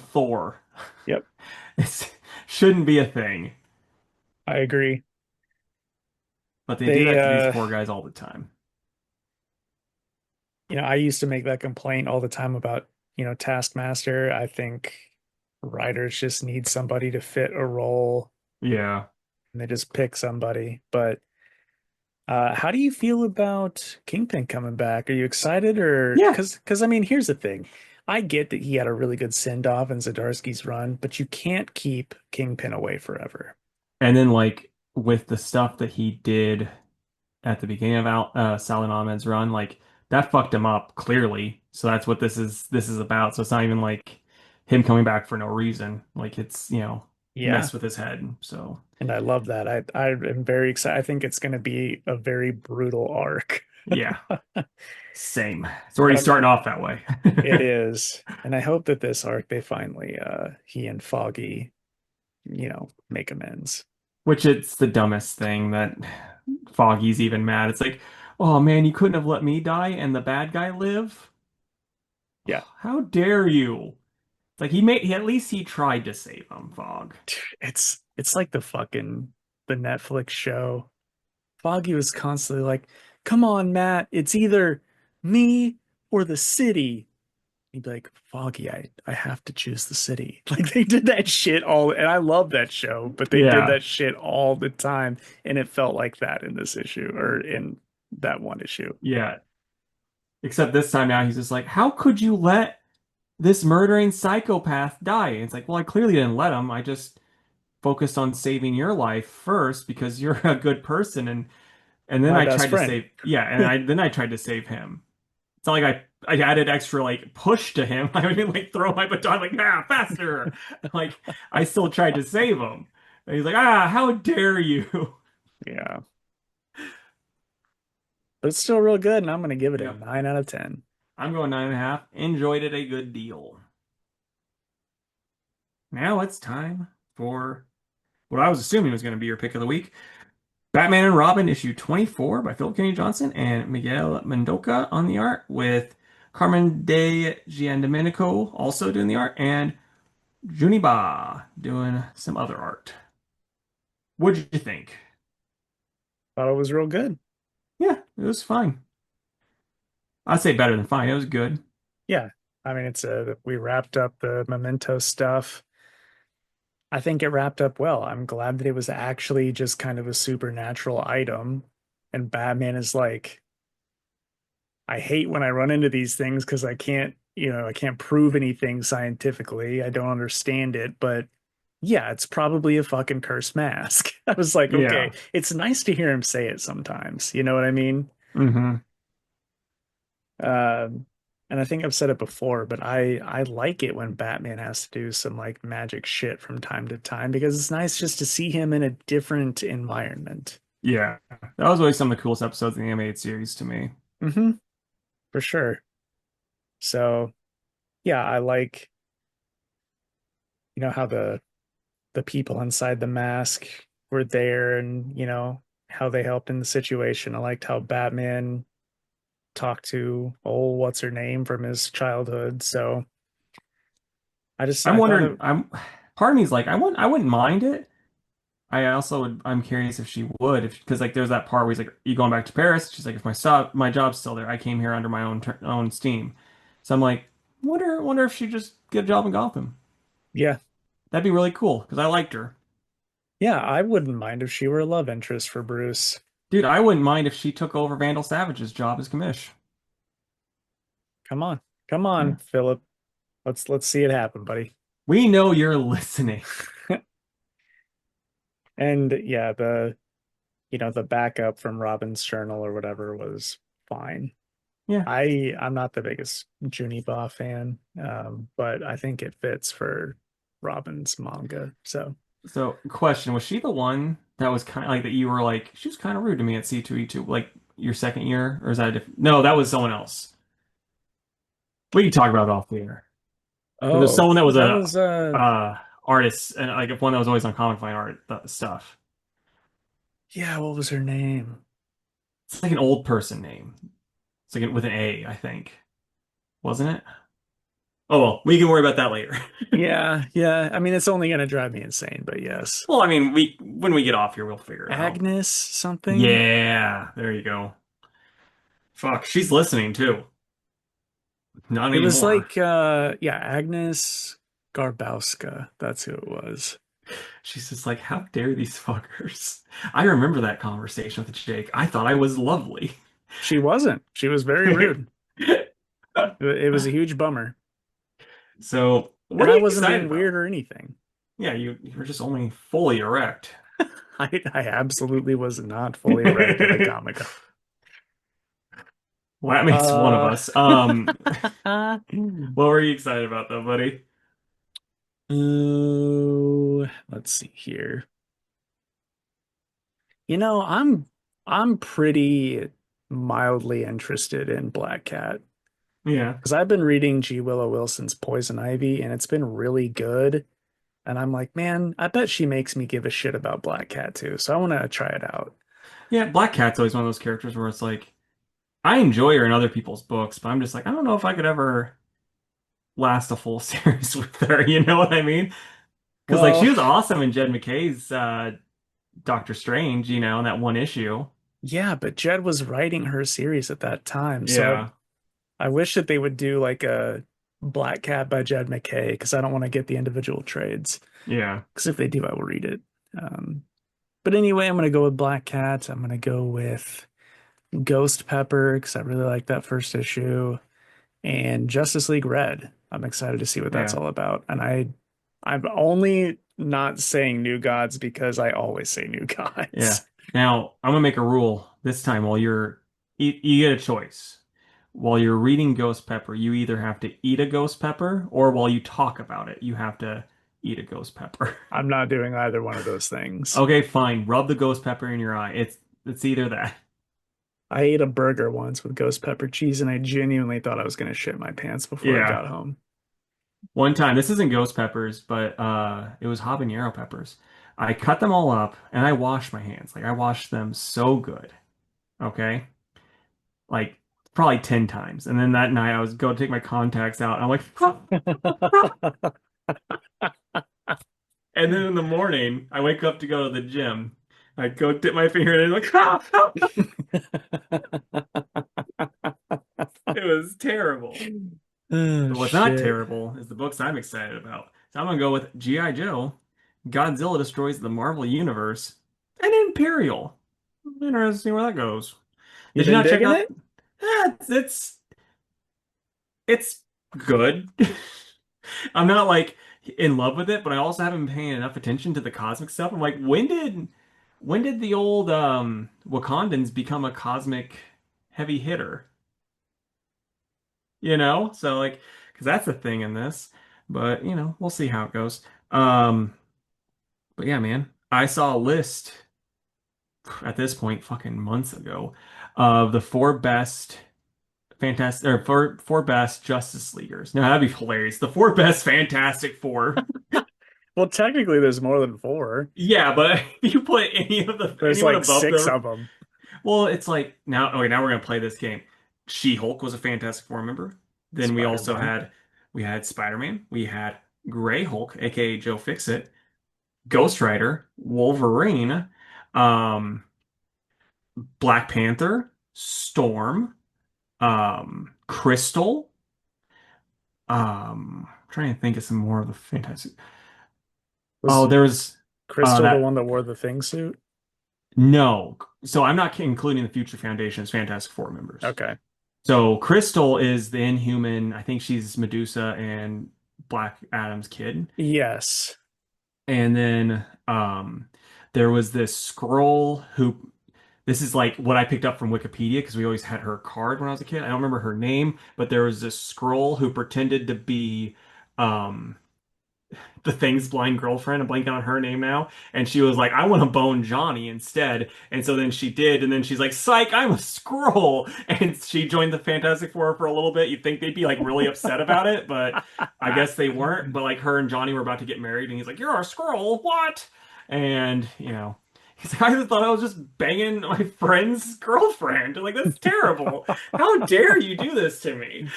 Thor. Yep, It shouldn't be a thing, I agree. but they do They, that to these poor guys all the time. I used to make that complaint all the time about, Taskmaster. I think writers just need somebody to fit a role Yeah. and they just pick somebody. But how do you feel about Kingpin coming back? Are you excited or Yeah. because I mean, here's the thing. I get that he had a really good send off in Zdarsky's run, but you can't keep Kingpin away forever. And then like with the stuff that he did at the beginning of Salin Ahmed's run, like that fucked him up clearly. So that's what this is about. So it's not even like him coming back for no reason. Like it's, Yeah, messed with his head. So and I love that. I am very excited. I think it's going to be a very brutal arc. yeah, same. It's But already starting off that way. it is. And I hope that this arc they finally he and Foggy, make amends. Which it's the dumbest thing that Foggy's even mad. It's like, oh man, you couldn't have let me die and the bad guy live? Yeah. How dare you? It's like he at least he tried to save him, Fog. It's like the Netflix show. Foggy was constantly like, "Come on, Matt, it's either me or the city." He'd be like, "Foggy, I have to choose the city." Like they did that shit all, and I love that show, but they did Yeah, that shit all the time, and it felt like that in this issue or in that one issue. yeah. Except this time now he's just like, how could you let this murdering psychopath die? And it's like, well, I clearly didn't let him. I just focused on saving your life first because you're a good person, and then My I best tried to friend. save yeah, and I tried to save him. It's not like I added extra like push to him. I didn't like throw my baton like faster. Like I still tried to save him. And he's like, how dare you? Yeah. But it's still real good, and I'm gonna give it a Yep. 9 out of 10. I'm going 9.5. Enjoyed it a good deal. Now it's time for what I was assuming was going to be your pick of the week. Batman and Robin issue 24 by Philip Kennedy Johnson and Miguel Mendoca on the art, with Carmen de Giandomenico also doing the art and Juniba doing some other art. What'd you think? Thought it was real good. Yeah, it was fine. I'd say better than fine. It was good. Yeah. I mean, we wrapped up the Memento stuff. I think it wrapped up well. I'm glad that it was actually just kind of a supernatural item. And Batman is like, I hate when I run into these things because I can't prove anything scientifically. I don't understand it, but yeah, it's probably a fucking cursed mask. I was like, okay, Yeah. it's nice to hear him say it sometimes. You know what I mean? Hmm. Um, and I think I've said it before, but I like it when Batman has to do some like magic shit from time to time because it's nice just to see him in a different environment. Yeah. That was always some of the coolest episodes in the animated series to me. For sure. So yeah, I like, how the people inside the mask were there and, how they helped in the situation. I liked how Batman talked to what's her name from his childhood. So I'm I thought wondering, it, part of me is like, I wouldn't mind it. I'm curious if she would, if because like there's that part where he's like, "You going back to Paris?" She's like, "If my job's still there, I came here under my own steam." So I'm like, wonder if she just get a job in Gotham. yeah, That'd be really cool because I liked her. Yeah, I wouldn't mind if she were a love interest for Bruce. Dude, I wouldn't mind if she took over Vandal Savage's job as commish. Come on. Come Yeah. on, Philip. Let's see it happen, buddy. We know you're listening. And yeah, the backup from Robin's journal or whatever was fine. Yeah. I'm not the biggest Junipa fan, but I think it fits for Robin's manga. So, So, question, was she the one that was kind of like that you were like, she was kind of rude to me at C2E2, like your second year? Or is that a different? No, that was someone else. We can talk about it off the air. But there's oh, someone that was that a was artist and like one that was always on Comic Fine art stuff. yeah, what was her name? It's like an old person name. It's like with an A, I think. Wasn't it? Oh well, we can worry about that later. Yeah, yeah. I mean, it's only gonna drive me insane, but yes. Well, I mean, we when we get off here, we'll figure it out. Agnes something? Yeah, there you go. Fuck, she's listening too. Not It was anymore. like yeah, Agnes Garbowska. That's who it was. She's just like, how dare these fuckers? I remember that conversation with Jake. I thought I was lovely. She wasn't. She was very rude. It was a huge bummer. So, what And are I you wasn't excited being about? weird or anything. Yeah, you were just only fully erect. I absolutely was not fully erect at the Comic-Con. Well, that makes one of Uh, us. What were you excited about though, buddy? oh, let's see here. You know, I'm pretty mildly interested in Black Cat Yeah. because I've been reading G. Willow Wilson's Poison Ivy and it's been really good. And I'm like, man, I bet she makes me give a shit about Black Cat too. So I want to try it out. Yeah, Black Cat's always one of those characters where it's like I enjoy her in other people's books, but I'm just like, I don't know if I could ever last a full series with her, you know what I mean? Because like she Well, was awesome in Jed McKay's Doctor Strange, you know, in that one issue. yeah, but Jed was writing her series at that time. So Yeah. I wish that they would do like a Black Cat by Jed McKay because I don't want to get the individual trades. Yeah. Because if they do, I will read it. But anyway, I'm going to go with Black Cat. I'm going to go with Ghost Pepper because I really like that first issue. And Justice League Red. I'm excited to see what that's Yeah. all about. And I'm only not saying New Gods because I always say New Yeah. Gods. Now, I'm gonna make a rule this time while you get a choice. While you're reading Ghost Pepper, you either have to eat a ghost pepper or while you talk about it, you have to eat a ghost pepper. I'm not doing either one of those things. Okay, fine. Rub the ghost pepper in your eye. It's either that. I ate a burger once with ghost pepper cheese and I genuinely thought I was going to shit my pants before I Yeah. got home. One time, this isn't ghost peppers, but it was habanero peppers. I cut them all up and I washed my hands. Like I washed them so good. Okay? Like probably 10 times. And then that night I was going to take my contacts out. And I'm like, and then in the morning I wake up to go to the gym. I go dip my finger in and like, it was terrible. Oh But what's not shit. terrible is the books I'm excited about. So I'm gonna go with G.I. Joe, Godzilla Destroys the Marvel Universe, and Imperial. Interesting to see where that goes. You Did you been not check digging out? it? It's good. I'm not like in love with it, but I also haven't been paying enough attention to the cosmic stuff. I'm like, when did the old Wakandans become a cosmic heavy hitter? You know? So like, because that's the thing in this. But you know, we'll see how it goes. Um, but yeah, man, I saw a list at this point, fucking months ago, of the four best fantastic or four best Justice Leaguers. Now that'd be hilarious. The four best Fantastic Four. Well, technically there's more than four. Yeah, but if you put There's anyone like above six them, of them. well, it's like now. Okay, now we're gonna play this game. She-Hulk was a Fantastic Four member. Then we also Spider-Man. had Spider-Man. We had Gray Hulk, aka Joe Fixit, Ghost Rider, Wolverine, um, Black Panther, Storm, Crystal. I'm trying to think of some more of the Fantastic. Oh, Was there's Crystal the that one that wore the thing suit? no. So I'm not including the Future Foundation's Fantastic Four members. Okay. So Crystal is the Inhuman. I think she's Medusa and Black Adam's kid. Yes. And then there was this scroll who this is like what I picked up from Wikipedia because we always had her card when I was a kid. I don't remember her name, but there was this scroll who pretended to be um the Thing's blind girlfriend. I'm blanking on her name now. And she was like, I want to bone Johnny instead. And so then she did. And then she's like, Psych, I'm a scroll. And she joined the Fantastic Four for a little bit. You'd think they'd be like really upset about it, but I guess they weren't. But like her and Johnny were about to get married. And he's like, You're a scroll. What? And, he's like, I just thought I was just banging my friend's girlfriend. Like, that's terrible. How dare you do this to me?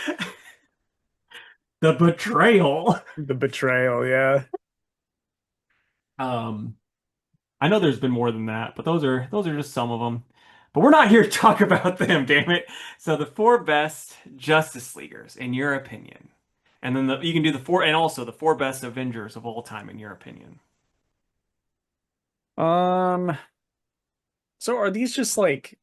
The betrayal. The betrayal, yeah. Um, I know there's been more than that, but those are just some of them. But we're not here to talk about them, damn it. So the four best Justice Leaguers, in your opinion, and then you can do the four, and also the four best Avengers of all time, in your opinion. Um, so are these just like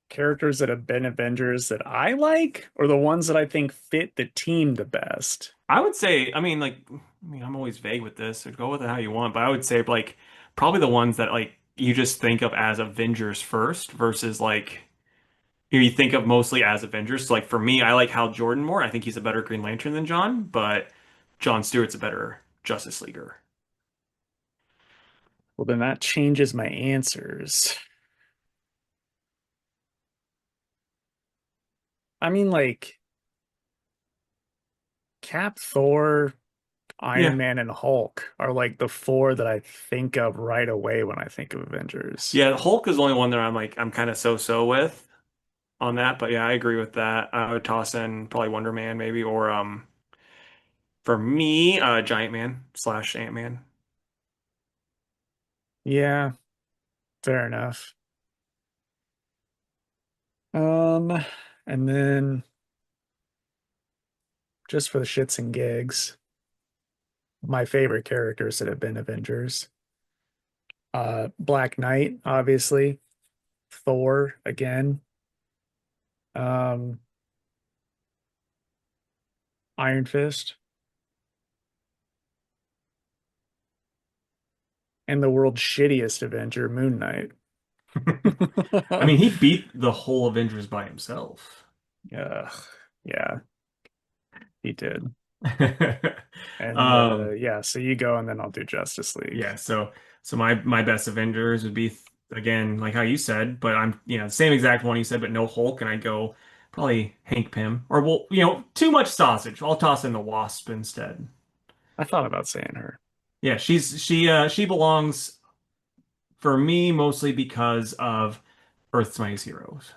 characters that have been Avengers that I like, or the ones that I think fit the team the best? I would say, I'm always vague with this, so go with it how you want, but I would say like probably the ones that like you just think of as Avengers first versus like you think of mostly as Avengers. So like for me, I like Hal Jordan more. I think he's a better Green Lantern than John, but John Stewart's a better Justice Leaguer. Well, then that changes my answers. I mean, like Cap, Thor, Iron Yeah. Man, and Hulk are like the four that I think of right away when I think of Avengers. Yeah, Hulk is the only one that I'm kind of so-so with on that, but yeah, I agree with that. I would toss in probably Wonder Man maybe or for me, Giant Man slash Ant-Man. Yeah, fair enough. Um, and then just for the shits and gigs, my favorite characters that have been Avengers. Black Knight, obviously. Thor again. Um, Iron Fist, and the world's shittiest Avenger, Moon Knight. I mean, he beat the whole Avengers by himself. Ugh, yeah, he did. And Um, yeah, so you go and then I'll do Justice League. yeah, so my best Avengers would be again like how you said, but I'm same exact one you said, but no Hulk, and I'd go probably Hank Pym or well too much sausage. I'll toss in the Wasp instead. I thought about saying her. Yeah, she belongs for me mostly because of Earth's Mightiest Heroes.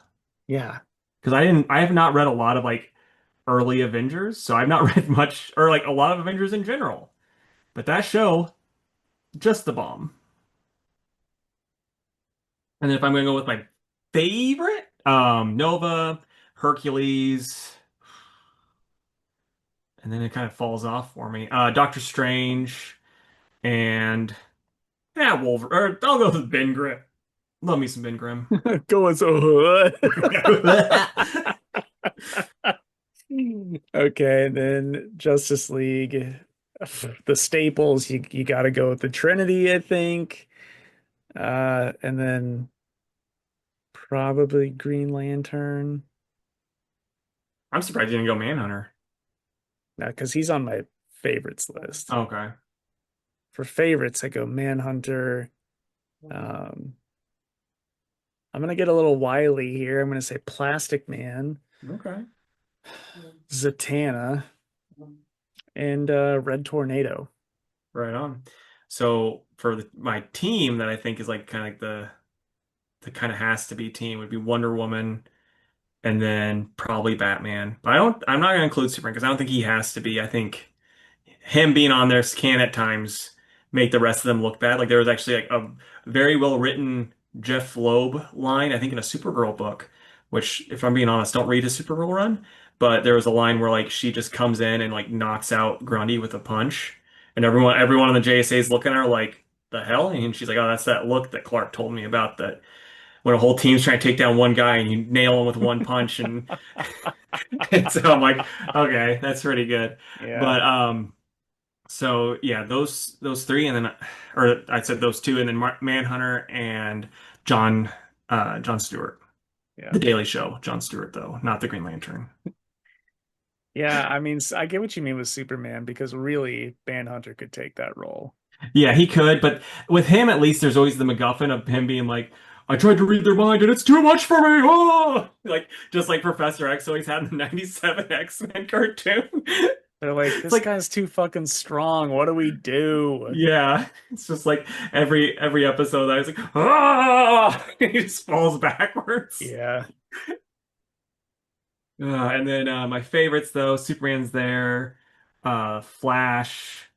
Yeah. Because I have not read a lot of like early Avengers, so I've not read much or like a lot of Avengers in general. But that show, just the bomb. And then if I'm gonna go with my favorite, Nova, Hercules, and then it kind of falls off for me. Doctor Strange and yeah, Wolverine. Or I'll go with Ben Grimm. Love me some Ben Grimm. Going so hood. Okay, then Justice League. The staples, you got to go with the Trinity, I think. And then probably Green Lantern. I'm surprised you didn't go Manhunter. Because he's on my favorites list. Okay. For favorites, I go Manhunter. Um, I'm gonna get a little wily here. I'm gonna say Plastic Man, Okay. Zatanna, and Red Tornado. Right on. So for my team that I think is like kind of like the kind of has to be team would be Wonder Woman and then probably Batman. But I'm not gonna include Superman because I don't think he has to be. I think him being on there can at times make the rest of them look bad. Like there was actually like a very well written Jeff Loeb line, I think in a Supergirl book, which if I'm being honest, don't read his Supergirl run, but there was a line where like she just comes in and like knocks out Grundy with a punch. And everyone in the JSA is looking at her like, the hell? And she's like, oh, that's that look that Clark told me about, that when a whole team's trying to take down one guy and you nail him with one punch. And, and so I'm like, okay, that's pretty good. Yeah, But so yeah, those three, and then, or I said those two, and then Manhunter and John John Stewart. yeah. The Daily Show, John Stewart though, not the Green Lantern. Yeah, I mean, I get what you mean with Superman because really, Manhunter could take that role. Yeah, he could, but with him at least there's always the MacGuffin of him being like, I tried to read their mind and it's too much for me. Oh! Like just like Professor X always had in the 97 X-Men cartoon. They're like, It's this like, guy's too fucking strong. What do we do? yeah, it's just like every episode I was like, ah, he just falls backwards. Yeah, And then my favorites though, Superman's there, Flash,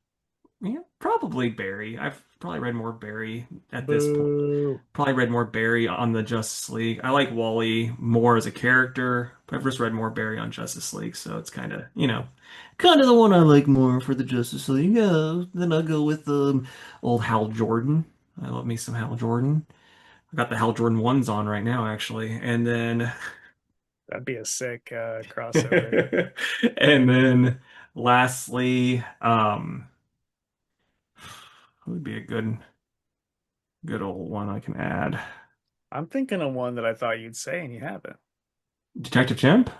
yeah, probably Barry. I've probably read more Barry at this point. boo. Probably read more Barry on the Justice League. I like Wally more as a character, but I've just read more Barry on Justice League, so it's kind of, kind of the one I like more for the Justice League. Then I'll go with old Hal Jordan. I love me some Hal Jordan. I got the Hal Jordan ones on right now, actually. And then That'd be a sick crossover. and then lastly, who would be a good old one I can add? I'm thinking of one that I thought you'd say and you haven't. Detective Chimp?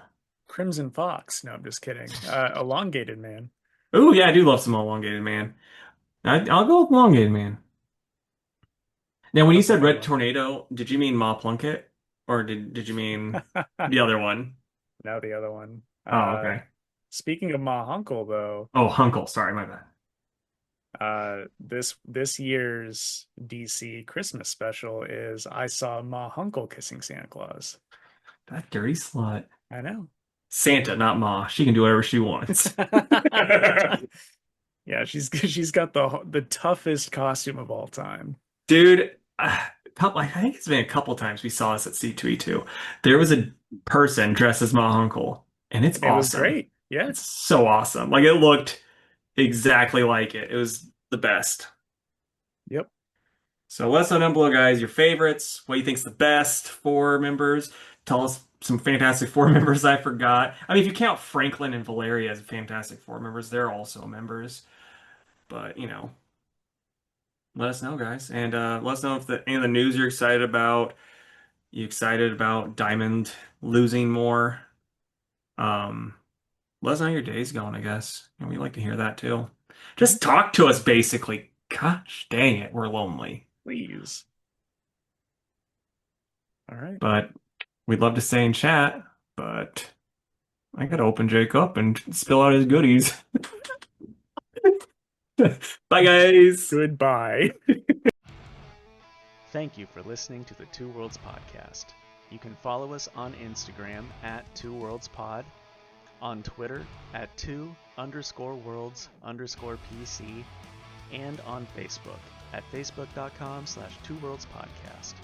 Crimson Fox. No, I'm just kidding. Elongated Man. Oh yeah, I do love some elongated man. I'll go with elongated man. Now, when you That's a said good Red one. Tornado, did you mean Ma Plunkett, or did you mean the other one? Now the other one. Oh, okay. Speaking of Ma Hunkel, though, Oh, Hunkle. Sorry, my bad. this year's DC Christmas special is I saw Ma Hunkel kissing Santa Claus. That dirty slut. I know. Santa, not Ma. She can do whatever she wants. Yeah, she's got the toughest costume of all time. Dude, I think it's been a couple times we saw this at C2E2. There was a person dressed as Ma Hunkel, and it's And it was awesome. great. Yeah. It's so awesome. Like it looked exactly like it. It was the best. Yep. So let us know down below, guys, your favorites, what you think's the best four members. Tell us some Fantastic Four members I forgot. I mean, if you count Franklin and Valeria as Fantastic Four members, they're also members. But, let us know, guys. And let us know if any of the news you're excited about. You excited about Diamond losing more? Um, Let us know how your day's going, I guess. And we'd like to hear that too. Mhm. Just talk to us, basically. Gosh dang it, we're lonely. Please. All right. But we'd love to stay in chat, but I gotta open Jake up and spill out his goodies. Bye, guys. Goodbye. Thank you for listening to the Two Worlds Podcast. You can follow us on Instagram at Two Worlds Pod, on Twitter at two_worlds_PC, and on Facebook at facebook.com/twoworldspodcast.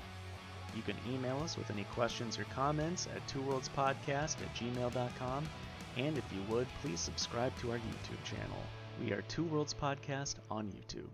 You can email us with any questions or comments at twoworldspodcast@gmail.com, and if you would, please subscribe to our YouTube channel. We are Two Worlds Podcast on YouTube.